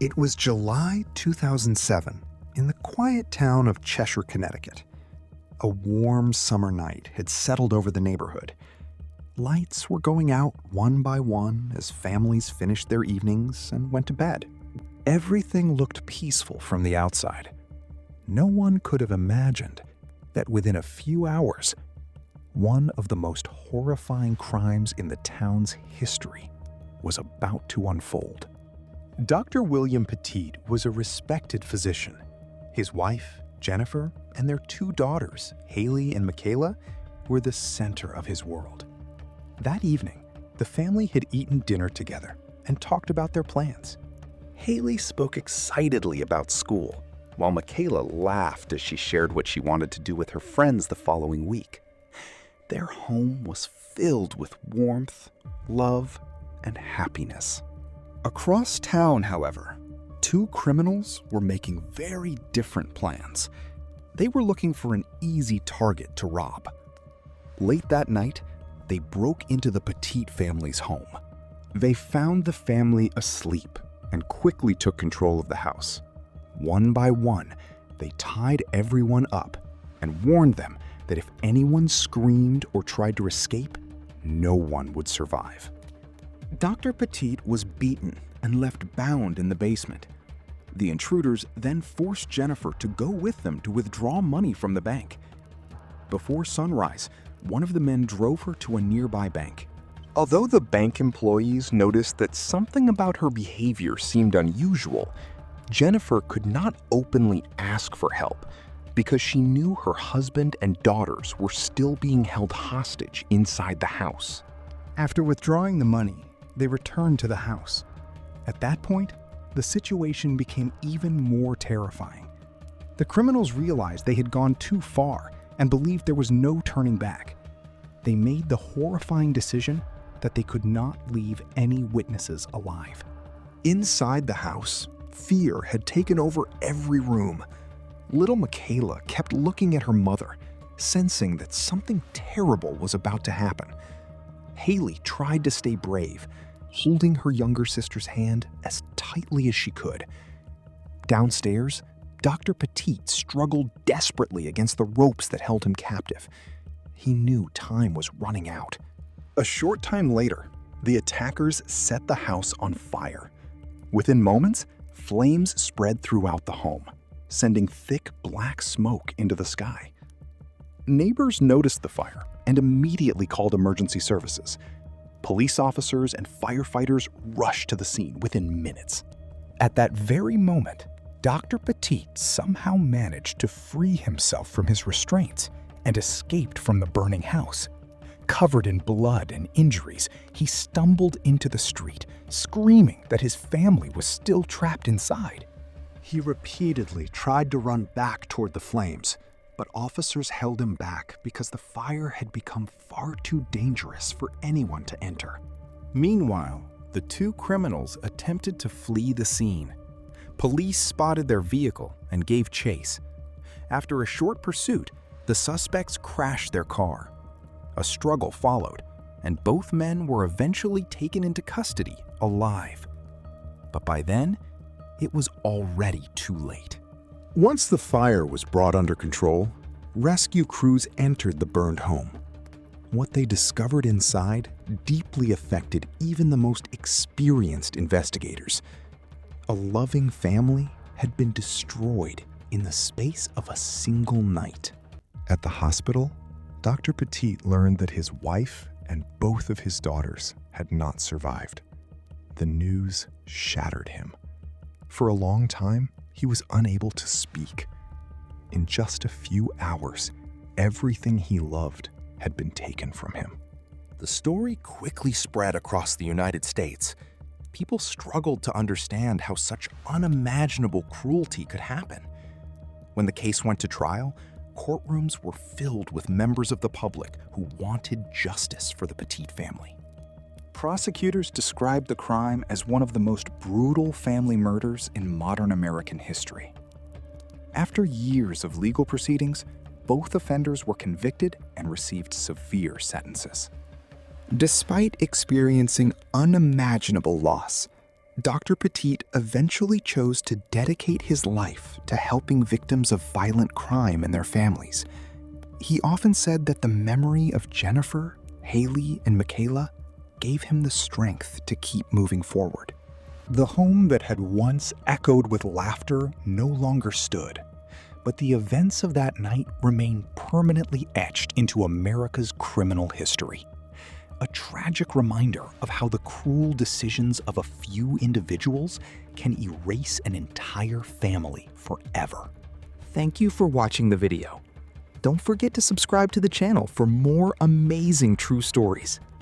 It was July 2007 in the quiet town of Cheshire, Connecticut. A warm summer night had settled over the neighborhood. Lights were going out one by one as families finished their evenings and went to bed. Everything looked peaceful from the outside. No one could have imagined that within a few hours, one of the most horrifying crimes in the town's history was about to unfold. Dr. William Petit was a respected physician. His wife, Jennifer, and their two daughters, Haley and Michaela, were the center of his world. That evening, the family had eaten dinner together and talked about their plans. Haley spoke excitedly about school, while Michaela laughed as she shared what she wanted to do with her friends the following week. Their home was filled with warmth, love, and happiness. Across town, however, two criminals were making very different plans. They were looking for an easy target to rob. Late that night, they broke into the Petit family's home. They found the family asleep and quickly took control of the house. One by one, they tied everyone up and warned them that if anyone screamed or tried to escape, no one would survive. Dr. Petit was beaten and left bound in the basement. The intruders then forced Jennifer to go with them to withdraw money from the bank. Before sunrise, one of the men drove her to a nearby bank. Although the bank employees noticed that something about her behavior seemed unusual, Jennifer could not openly ask for help because she knew her husband and daughters were still being held hostage inside the house. After withdrawing the money, they returned to the house. At that point, the situation became even more terrifying. The criminals realized they had gone too far and believed there was no turning back. They made the horrifying decision that they could not leave any witnesses alive. Inside the house, fear had taken over every room. Little Michaela kept looking at her mother, sensing that something terrible was about to happen. Haley tried to stay brave, holding her younger sister's hand as tightly as she could. Downstairs, Dr. Petit struggled desperately against the ropes that held him captive. He knew time was running out. A short time later, the attackers set the house on fire. Within moments, flames spread throughout the home, sending thick black smoke into the sky. Neighbors noticed the fire and immediately called emergency services. Police officers and firefighters rushed to the scene within minutes. At that very moment, Dr. Petit somehow managed to free himself from his restraints and escaped from the burning house. Covered in blood and injuries, he stumbled into the street, screaming that his family was still trapped inside. He repeatedly tried to run back toward the flames, but officers held him back because the fire had become far too dangerous for anyone to enter. Meanwhile, the two criminals attempted to flee the scene. Police spotted their vehicle and gave chase. After a short pursuit, the suspects crashed their car. A struggle followed, and both men were eventually taken into custody alive. But by then, it was already too late. Once the fire was brought under control, rescue crews entered the burned home. What they discovered inside deeply affected even the most experienced investigators. A loving family had been destroyed in the space of a single night. At the hospital, Dr. Petit learned that his wife and both of his daughters had not survived. The news shattered him. For a long time, he was unable to speak. In just a few hours, everything he loved had been taken from him. The story quickly spread across the United States. People struggled to understand how such unimaginable cruelty could happen. When the case went to trial, courtrooms were filled with members of the public who wanted justice for the Petit family. Prosecutors described the crime as one of the most brutal family murders in modern American history. After years of legal proceedings, both offenders were convicted and received severe sentences. Despite experiencing unimaginable loss, Dr. Petit eventually chose to dedicate his life to helping victims of violent crime and their families. He often said that the memory of Jennifer, Haley, and Michaela gave him the strength to keep moving forward. The home that had once echoed with laughter no longer stood, but the events of that night remain permanently etched into America's criminal history. A tragic reminder of how the cruel decisions of a few individuals can erase an entire family forever. Thank you for watching the video. Don't forget to subscribe to the channel for more amazing true stories.